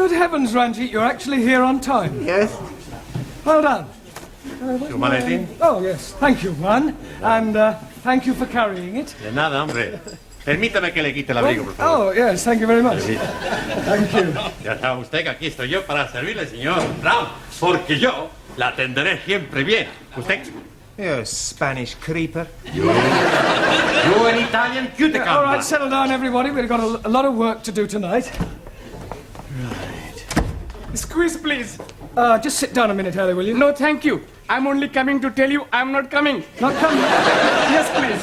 Good heavens, Ranjit, you're actually here on time. Yes. Well done. ¿Tu maletín? Oh, yes. Thank you, Juan. And thank you for carrying it. De nada, hombre. Permítame que le quite el abrigo, por favor. Oh, yes. Thank you very much. Thank you. Ya sabe usted que aquí estoy yo para servirle, señor Brown. Porque yo la atenderé siempre bien. ¿Usted? You Spanish creeper. You an Italian cutie. All right, settle down, everybody. We've got a lot of work to do tonight. Right. Squeeze, please. Just sit down a minute, Harry, will you? No, thank you. I'm only coming to tell you I'm not coming. Not coming? Yes, please.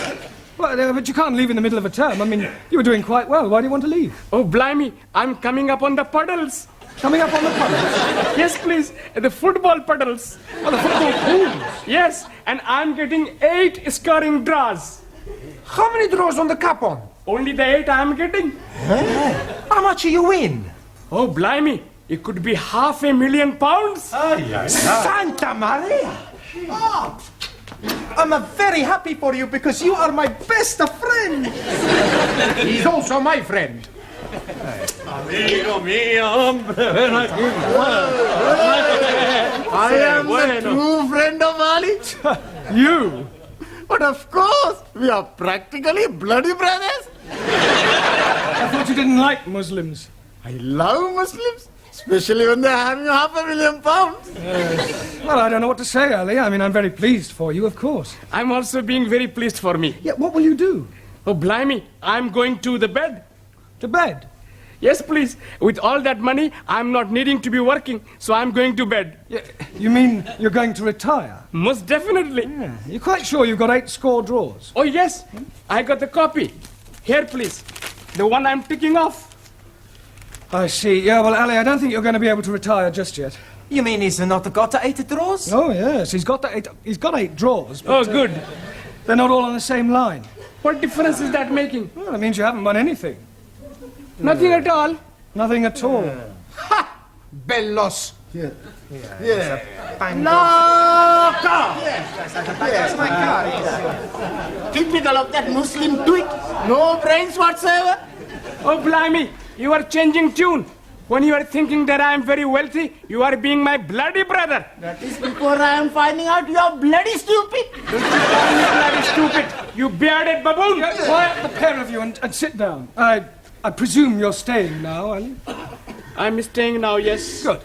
Well, but you can't leave in the middle of a term. I mean, you were doing quite well. Why do you want to leave? Oh, blimey. I'm coming up on the puddles. Coming up on the puddles? Yes, please. The football puddles. Oh, the football pools? Yes, and I'm getting 8 scoring draws. How many draws on the cup on? Only the 8 I'm getting. How much do you win? Oh, blimey. It could be £500,000. Santa Maria! Oh, I'm very happy for you because you are my best friend. He's also my friend. Amigo mío, hombre, ven aquí. I am the true friend of Ali. You? But of course, we are practically bloody brothers. I thought you didn't like Muslims. I love Muslims, especially when they're having £500,000. Well, I don't know what to say, Ali. I mean, I'm very pleased for you, of course. I'm also being very pleased for me. Yeah, what will you do? Oh, blimey. I'm going to the bed. To bed? Yes, please. With all that money, I'm not needing to be working, so I'm going to bed. Yeah, you mean you're going to retire? Most definitely. Yeah. You're quite sure you've got 8 score draws? Oh, yes. I got the copy. Here, please. The one I'm ticking off. I see. Yeah, well, Ali, I don't think you're going to be able to retire just yet. You mean he's not got 8 draws? Oh, yes. He's got 8 draws. But, Oh, good. They're not all on the same line. What difference is that making? Well, it means you haven't won anything. Nothing at all. Nothing at all. Ha! Bellos. Yeah. No! Yes, my car. Typical of that Muslim twit. No brains whatsoever. Oh, blimey. You are changing tune. When you are thinking that I am very wealthy, you are being my bloody brother. That is before I am finding out you are bloody stupid. Don't you call me bloody stupid, you bearded baboon. Quiet, the pair of you, and sit down. I presume you're staying now, Ali? I'm staying now, yes. Good.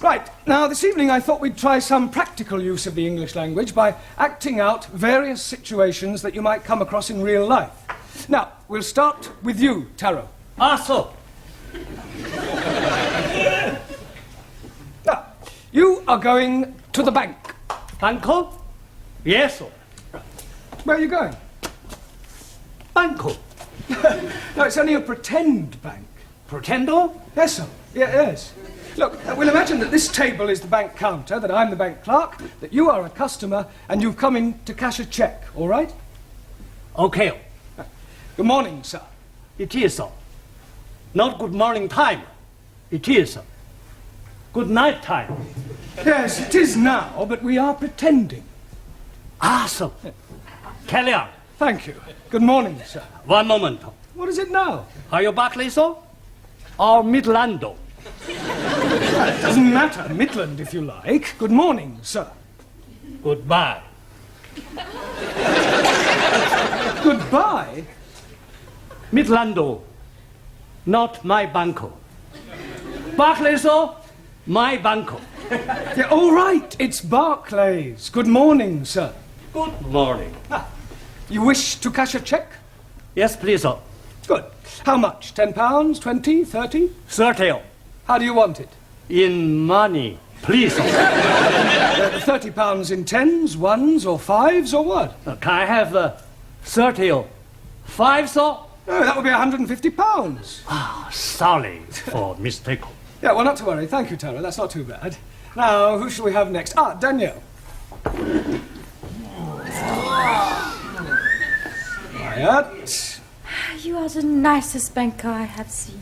Right, now this evening I thought we'd try some practical use of the English language by acting out various situations that you might come across in real life. Now, we'll start with you, Taro. So. Now, you are going to the bank. Banco? Yes, sir. Where are you going? Banco. No, it's only a pretend bank. Pretendo? Yes, sir. Yeah, yes. Look, we'll imagine that this table is the bank counter, that I'm the bank clerk, that you are a customer, and you've come in to cash a cheque, all right? Okay, Good morning, sir. it is so. Not good morning time. It is good night time. Yes, it is now, but we are pretending. So. Carry on. Thank you. Good morning, sir. One moment. What is it now? Are you Barclay, so? Or Midlando? It doesn't matter. Midland, if you like. Good morning, sir. Goodbye. Goodbye? Midlando, not my banco. Barclay, so? My banco. Yeah, all right. It's Barclays. Good morning, sir. Good morning. You wish to cash a cheque? Yes, please, sir. Good. How much? £10, 20, 30? 30. How do you want it? In money, please, sir. £30 in tens, ones, or fives, or what? Can I have 30? 5, sir? Oh, that would be £150. Sorry for mistake. Yeah, well, not to worry. Thank you, Tara. That's not too bad. Now, who shall we have next? Danielle. Quiet. You are the nicest banker I have seen.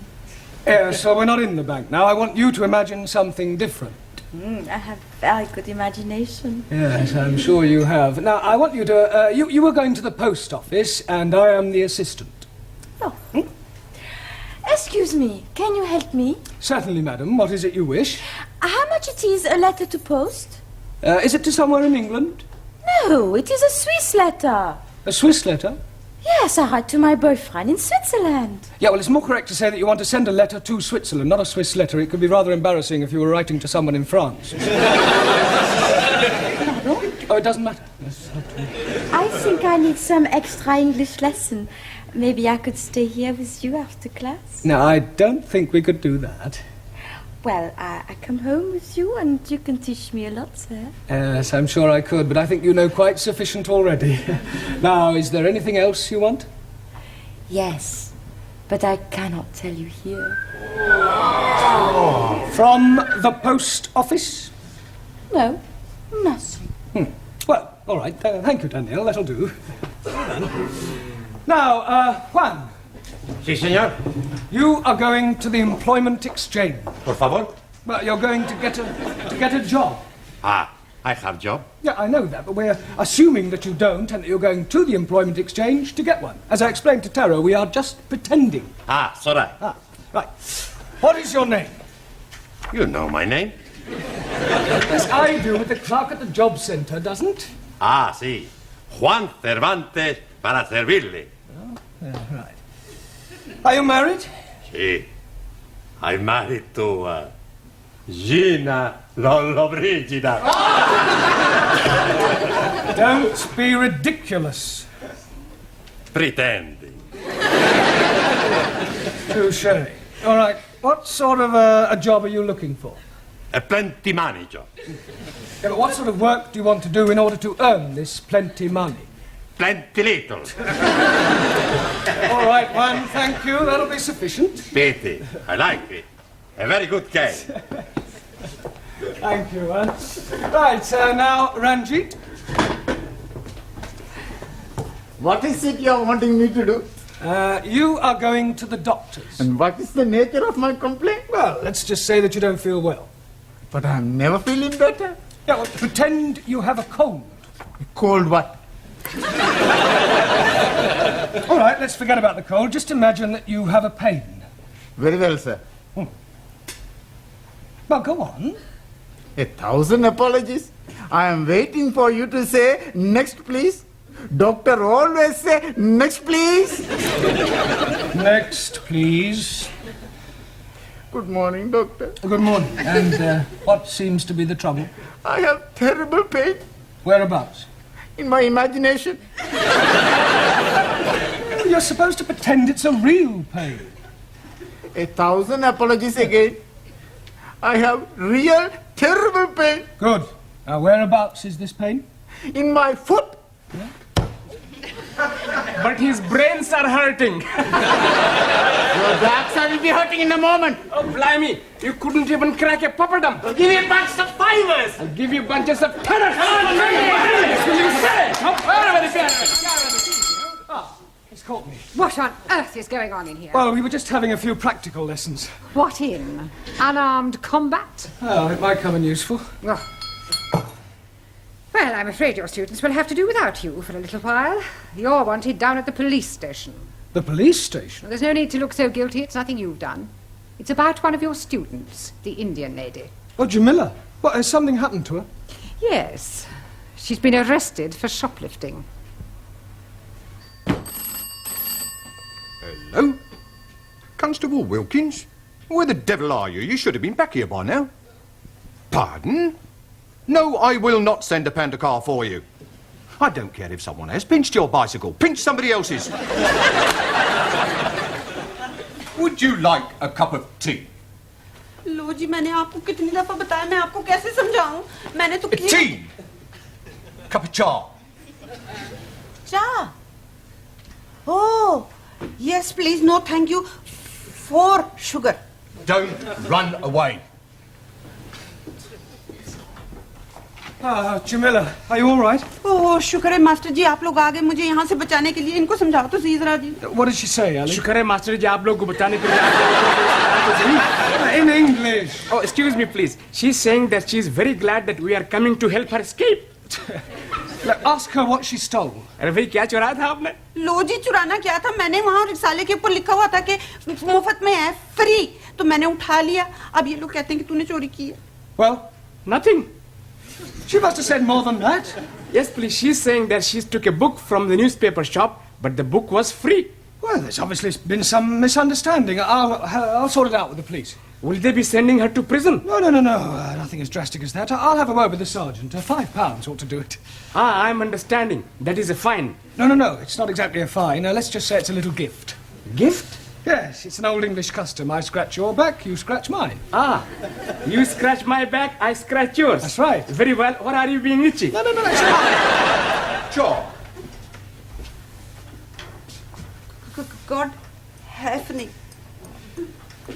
So we're not in the bank now. I want you to imagine something different. I have very good imagination. Yes, I'm sure you have. Now, I want you to... you were going to the post office, and I am the assistant. Oh. Excuse me, can you help me? Certainly, madam. What is it you wish? How much it is a letter to post? Is it to somewhere in England? No, it is a Swiss letter. A Swiss letter? Yes, I write to my boyfriend in Switzerland. Yeah, well, it's more correct to say that you want to send a letter to Switzerland, not a Swiss letter. It could be rather embarrassing if you were writing to someone in France. Oh, it doesn't matter. I think I need some extra English lesson. Maybe I could stay here with you after class. No, I don't think we could do that. Well, I come home with you and you can teach me a lot, sir. Yes, I'm sure I could, but I think you know quite sufficient already. Now, is there anything else you want? Yes, but I cannot tell you here. From the post office? No, nothing. Well, all right. Thank you, Daniel. That'll do. Now, Juan, Sí, señor. you are going to the employment exchange. Por favor. Well, you're going to get a job. Ah, I have job. Yeah, I know that, but we're assuming that you don't and that you're going to the employment exchange to get one. As I explained to Taro, we are just pretending. Ah, sorry. Right. What is your name? You know my name. Yes, I do, but the clerk at the job centre doesn't. Ah, sí. Juan Cervantes para servirle. Right. Are you married? Sí. I'm married to Gina Lollobrigida. Don't be ridiculous. Pretending. Touché. All right. What sort of a job are you looking for? A plenty money job. Yeah, but what sort of work do you want to do in order to earn this plenty money? Plenty little. All right, Juan, thank you. That'll be sufficient. Pity. I like it. A very good game. Thank you, Juan. Right, now, Ranjit. What is it you're wanting me to do? You are going to the doctor's. And what is the nature of my complaint? Well, let's just say that you don't feel well. But I'm never feeling better. Yeah, well, pretend you have a cold. Cold what? All right, let's forget about the cold. Just imagine that you have a pain. Very well, sir. Well, go on. 1,000 apologies. I am waiting for you to say, next please. Doctor always say, next please. Next, please. Good morning, doctor. Good morning. And what seems to be the trouble? I have terrible pain Whereabouts? in my imagination. You're supposed to pretend it's a real pain. 1,000 apologies again. I have real terrible pain Good. Now, whereabouts is this pain? in my foot. But his brains are hurting. Your backside will be hurting in a moment. Oh, blimey. You couldn't even crack a papadum. I'll give you a bunch of fivers. I'll give you bunches of tenors. What will you say? It's caught me. What on earth is going on in here? Well, we were just having a few practical lessons. What in? Unarmed combat? Oh, it might come in useful. Oh. Well, I'm afraid your students will have to do without you for a little while. You're wanted down at the police station. The police station? There's no need to look so guilty. It's nothing you've done. It's about one of your students, the Indian lady. Oh, Jamila. What, has something happened to her? Yes. She's been arrested for shoplifting. Hello? Constable Wilkins? Where the devil are you? You should have been back here by now. Pardon? No, I will not send a panda car for you. I don't care if someone has pinched your bicycle. Pinch somebody else's. Would you like a cup of tea? लो जी मैंने आपको कितनी दफा बताया मैं आपको कैसे समझाऊं मैंने तो Tea! Cup of cha. चा oh yes please no thank you for sugar Don't run away. Jamila, are you all right? ओह शुक्र है मास्टर जी आप लोग आ गए मुझे यहाँ से बचाने के लिए इनको समझाओ तो सही जरा जी What did she say, Ali? शुक्र है मास्टर जी आप लोग को बताने के लिए In English. Oh, excuse me, please. She's saying that she's very glad that we are coming to help her escape. Look, ask her what she stole. अरे भाई क्या चुराया था आपने? लो जी चुराना क्या था, मैंने वहाँ रिसाले के ऊपर लिखा हुआ था कि मुफ्त में है, फ्री, तो मैंने उठा लिया। अब ये लोग कहते हैं कि तूने चोरी की है। Well, Nothing. she must have said more than that. Yes, please. She's saying that she took a book from the newspaper shop, but the book was free. Well, there's obviously been some misunderstanding. I'll sort it out with the police. Will they be sending her to prison? No. Nothing as drastic as that. I'll have a word with the sergeant. £5 ought to do it. Ah, I'm understanding. That is a fine. No. It's not exactly a fine. Let's just say it's a little gift. Gift? Yes, it's an old English custom. I scratch your back, you scratch mine. Ah, you scratch my back, I scratch yours. That's right. Very well. What are you being itchy? No, it's fine. John. God help me.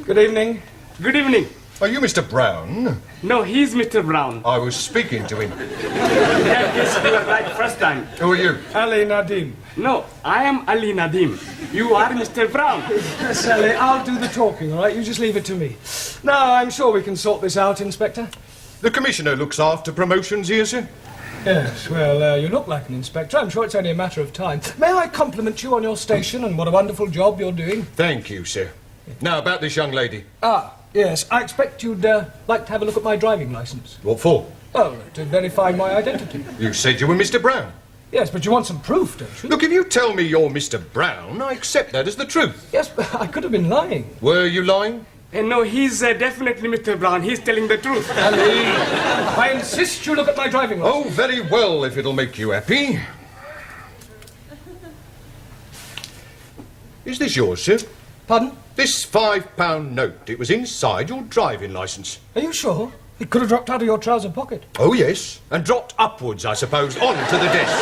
Good evening. Good evening. Are you Mr. Brown? No, he's Mr. Brown. I was speaking to him. Yes, you were right first time. Who are you? Ali Nadim. No, I am Ali Nadim. You are Mr. Brown. Yes, Ali, I'll do the talking, all right? You just leave it to me. Now, I'm sure we can sort this out, Inspector. The Commissioner looks after promotions here, sir. Yes, well, you look like an inspector. I'm sure it's only a matter of time. May I compliment you on your station and what a wonderful job you're doing? Thank you, sir. Now, about this young lady. Ah, yes. I expect you'd like to have a look at my driving licence. What for? Oh, to verify my identity. You said you were Mr. Brown. Yes, but you want some proof, don't you? Look, if you tell me you're Mr. Brown, I accept that as the truth. Yes, but I could have been lying. Were you lying? No, he's definitely Mr. Brown. He's telling the truth. Ali, I insist you look at my driving licence. Oh, very well, if it'll make you happy. Is this yours, sir? Pardon? This £5 note, it was inside your driving licence. Are you sure? It could have dropped out of your trouser pocket. Oh, yes. And dropped upwards, I suppose, onto the desk.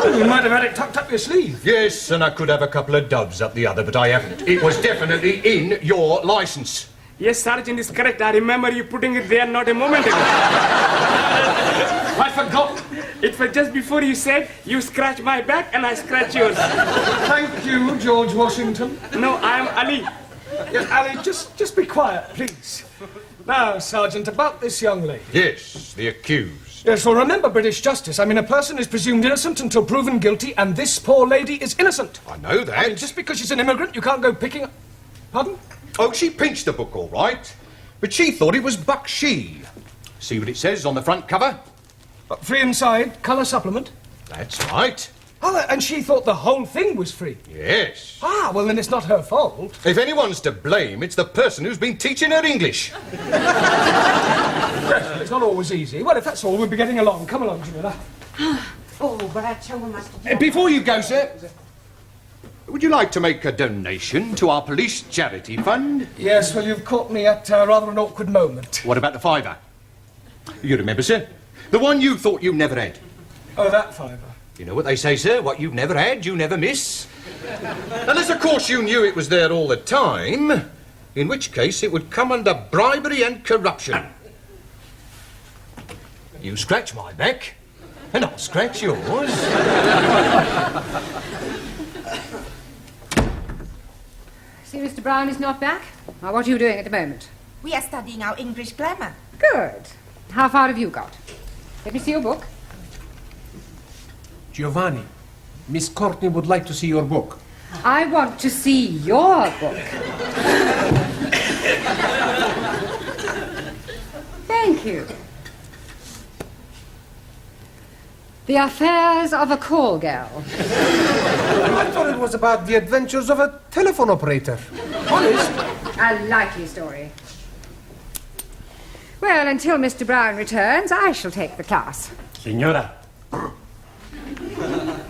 Oh, you might have had it tucked up your sleeve. Yes, and I could have a couple of dubs up the other, but I haven't. It was definitely in your licence. Yes, Sergeant is correct. I remember you putting it there not a moment ago. I forgot. It was just before you said, you scratch my back and I scratch yours. Thank you, George Washington. No, I am Ali. Yes, Ali, just be quiet, please. Now, Sergeant, about this young lady. Yes, the accused. Yes, well, remember British justice. I mean, a person is presumed innocent until proven guilty, and this poor lady is innocent. I know that. I mean, just because she's an immigrant, you can't go picking up... Pardon? Oh, she pinched the book, all right. But she thought it was Bakshi. See what it says on the front cover? Free inside, colour supplement. That's right. Oh, and she thought the whole thing was free. Yes. Ah, well, then it's not her fault. If anyone's to blame, it's the person who's been teaching her English. Yes, well, it's not always easy. Well, if that's all, we'll be getting along. Come along, Jamila. Oh, but I tell you, Master. Before you go, sir, would you like to make a donation to our police charity fund? Yes, well, you've caught me at rather an awkward moment. What about the £5? You remember, sir? The one you thought you never had. Oh, that £5. You know what they say, sir? What you've never had, you never miss. Unless, of course, you knew it was there all the time, in which case it would come under bribery and corruption. You scratch my back, and I'll scratch yours. See, Mr. Brown is not back. Now, what are you doing at the moment? We are studying our English grammar. Good. How far have you got? Let me see your book. Giovanni, Miss Courtney would like to see your book. I want to see your book. Thank you. The Affairs of a Call Girl. I thought it was about the adventures of a telephone operator. Honest. A likely story. Well, until Mr. Brown returns, I shall take the class. Señora,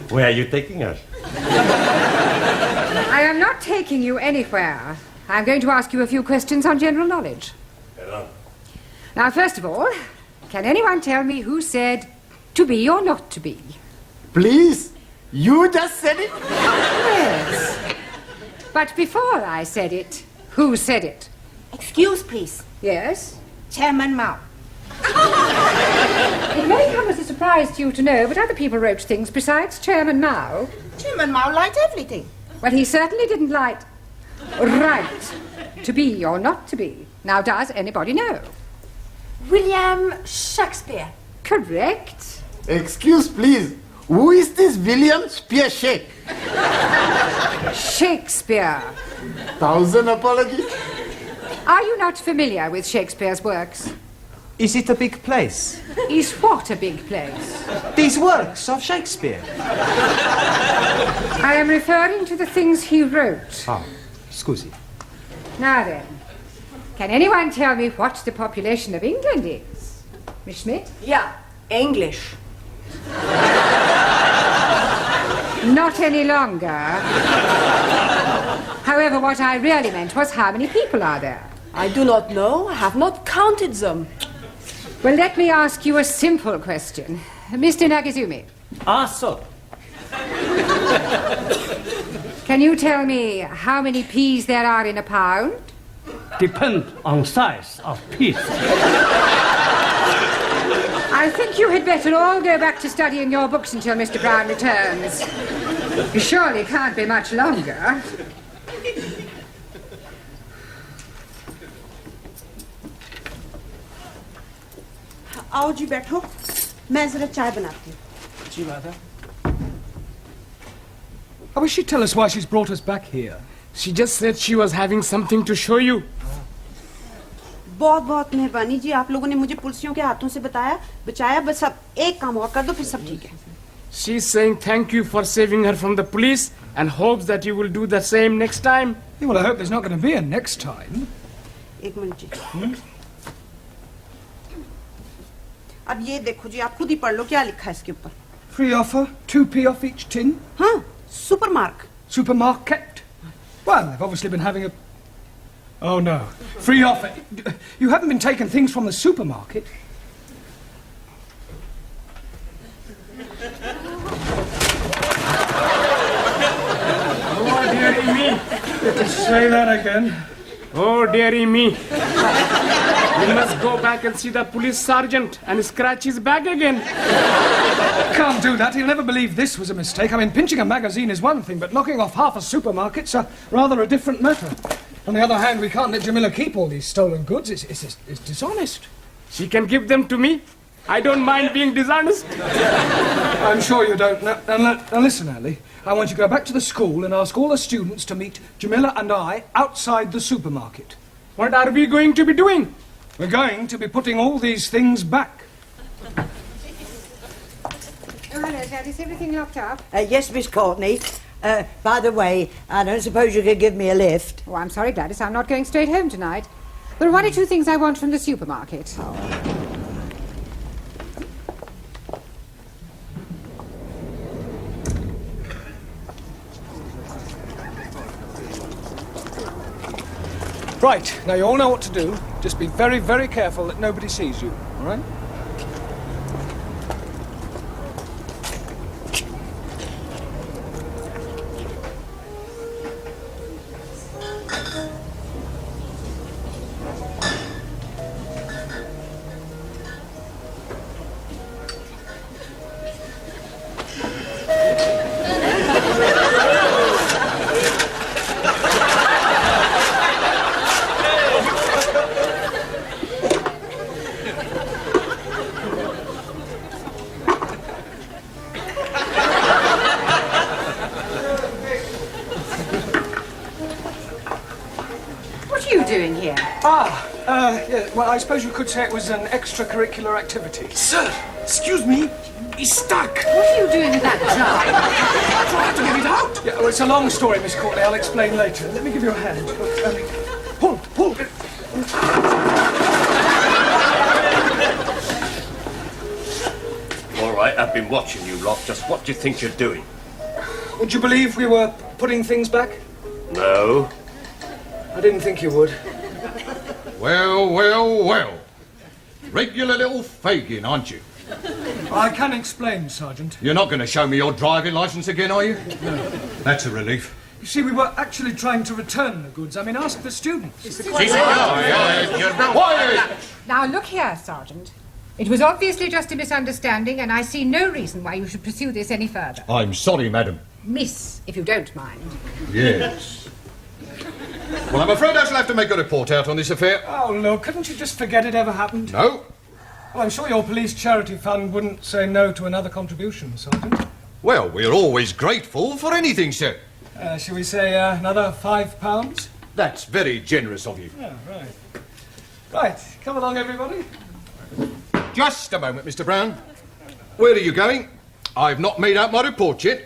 where are you taking us? I am not taking you anywhere. I'm going to ask you a few questions on general knowledge. Perdón. Now, first of all, can anyone tell me who said to be or not to be? Please, you just said it. Yes. But before I said it, who said it? Excuse, please. Yes? Chairman Mao. It may come as a surprise to you to know, but other people wrote things besides Chairman Mao. Chairman Mao liked everything. Well, he certainly didn't like right to be or not to be. Now, does anybody know? William Shakespeare. Correct. Excuse, please. Who is this William Spearshake? Shakespeare. 1,000 apologies. Are you not familiar with Shakespeare's works? Is it a big place? Is what a big place? These works of Shakespeare. I am referring to the things he wrote. Ah, scusi. Now then, can anyone tell me what the population of England is? Miss Schmidt? Yeah, English. Not any longer. However, what I really meant was how many people are there? I do not know. I have not counted them. Well, let me ask you a simple question. Mr. Nagazumi. Ah, so. Can you tell me how many peas there are in a pound? Depend on size of piece. I think you had better all go back to studying your books until Mr. Brown returns. You surely can't be much longer. आओ जी बैठो मैं जरा चाय बनाती हूँ जी माता How will she tell us why she's brought us back here? She just said she was having something to show you. बहुत बहुत मेहरबानी जी आप लोगों ने मुझे पुलिसियों के हाथों से बचाया बस अब एक काम और कर दो फिर सब ठीक है She's saying thank you for saving her from the police and hopes that you will do the same next time. Yeah, well, I hope there's not going to be a next time. एक minute जी अब ये देखो जी आप खुद ही पढ़ लो क्या लिखा है इसके ऊपर Free offer, 2p off each tin. हाँ सुपरमार्क Supermarket. Well, they've obviously been having a... Oh, no. Free offer. You haven't been taking things from the supermarket. Oh, dearie me. Say that again. Oh, dearie me. We must go back and see the police sergeant and scratch his back again. Can't do that. He'll never believe this was a mistake. I mean, pinching a magazine is one thing, but knocking off half a supermarket's rather a different matter. On the other hand, we can't let Jamila keep all these stolen goods. It's dishonest. She can give them to me. I don't mind being dishonest. I'm sure you don't. Now listen, Ali. I want you to go back to the school and ask all the students to meet Jamila and I outside the supermarket. What are we going to be doing? We're going to be putting all these things back. Oh, hello, Dad. Is everything locked up? Yes, Miss Courtney. By the way, I don't suppose you could give me a lift. Oh, I'm sorry, Gladys. I'm not going straight home tonight. There are one or two things I want from the supermarket. Right, now you all know what to do. Just be very, very careful that nobody sees you, all right? Yeah, well, I suppose you could say it was an extracurricular activity. Sir, excuse me. He's stuck. What are you doing with that jar? Trying to get it out. Yeah, well, it's a long story, Miss Courtney. I'll explain later. Let me give you a hand. Pull. All right, I've been watching you lot. Just what do you think you're doing? Would you believe we were putting things back? No. I didn't think you would. Well. Regular little Fagin, aren't you? I can explain, Sergeant. You're not going to show me your driving licence again, are you? No. That's a relief. You see, we were actually trying to return the goods. I mean, ask the students. Now, look here, Sergeant. It was obviously just a misunderstanding, and I see no reason why you should pursue this any further. I'm sorry, madam. Miss, if you don't mind. Yes. Well, I'm afraid I shall have to make a report out on this affair. Oh, look, couldn't you just forget it ever happened? No. Well, I'm sure your police charity fund wouldn't say no to another contribution, Sergeant. Well, we're always grateful for anything, sir. Shall we say another £5? That's very generous of you. Yeah, right. Right, come along, everybody. Just a moment, Mr. Brown. Where are you going? I've not made out my report yet.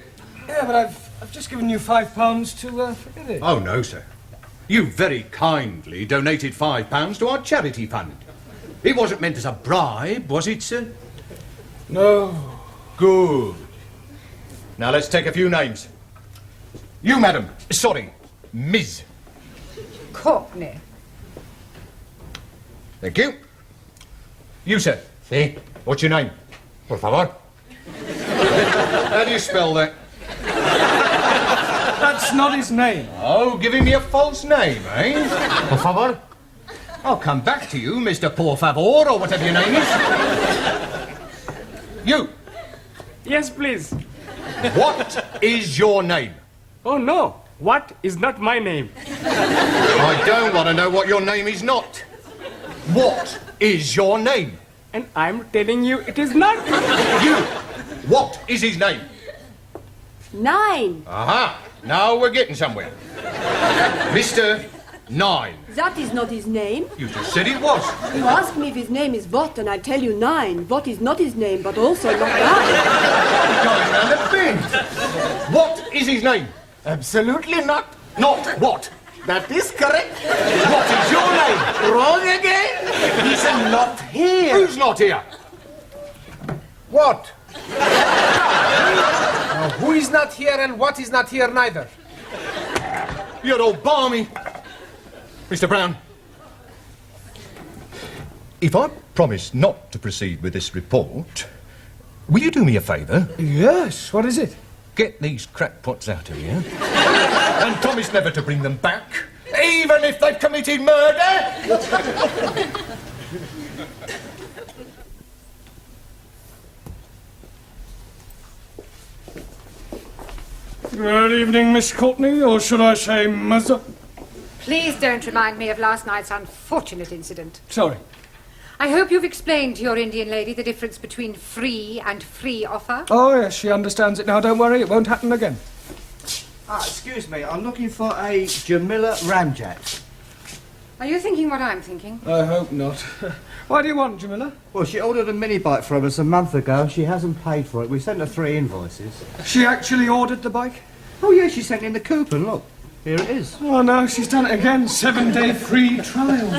Yeah, but I've just given you £5 to forget it. Oh, no, sir. You very kindly donated £5 to our charity fund. It wasn't meant as a bribe, was it, sir? No. Good. Now, let's take a few names. You, madam. Sorry, Ms. Courtney. Thank you. You, sir. Sí. What's your name? Por favor. How do you spell that? That's not his name. Oh, giving me a false name, eh? Por favor. I'll come back to you, Mr. Por Favor, or whatever your name is. You. Yes, please. What is your name? Oh, no. What is not my name? I don't want to know what your name is not. What is your name? And I'm telling you, it is not. You. What is his name? 9. Aha. Now we're getting somewhere. Mr. 9. That is not his name. You just said it was. You ask me if his name is what, and I tell you 9. What is not his name, but also not 9. Going round the bend. What is his name? Absolutely not. Not what? That is correct. What is your name? Wrong again. He's not here. Who's not here? What? Now, who is not here and what is not here neither? You're all balmy. Mr. Brown, if I promise not to proceed with this report, will you do me a favour? Yes, what is it? Get these crackpots out of here and promise never to bring them back, even if they've committed murder. Good evening, Miss Courtney, or should I say Mother? Please don't remind me of last night's unfortunate incident. Sorry. I hope you've explained to your Indian lady the difference between free and free offer. Oh, yes, she understands it now. Don't worry, it won't happen again. Excuse me, I'm looking for a Jamila Ramjet. Are you thinking what I'm thinking? I hope not. Why do you want, Jamila? Well, she ordered a mini bike from us a month ago. She hasn't paid for it. We sent her 3 invoices. She actually ordered the bike? Oh, yeah, she sent in the coupon. Look, here it is. Oh, no, she's done it again. 7-day free trial.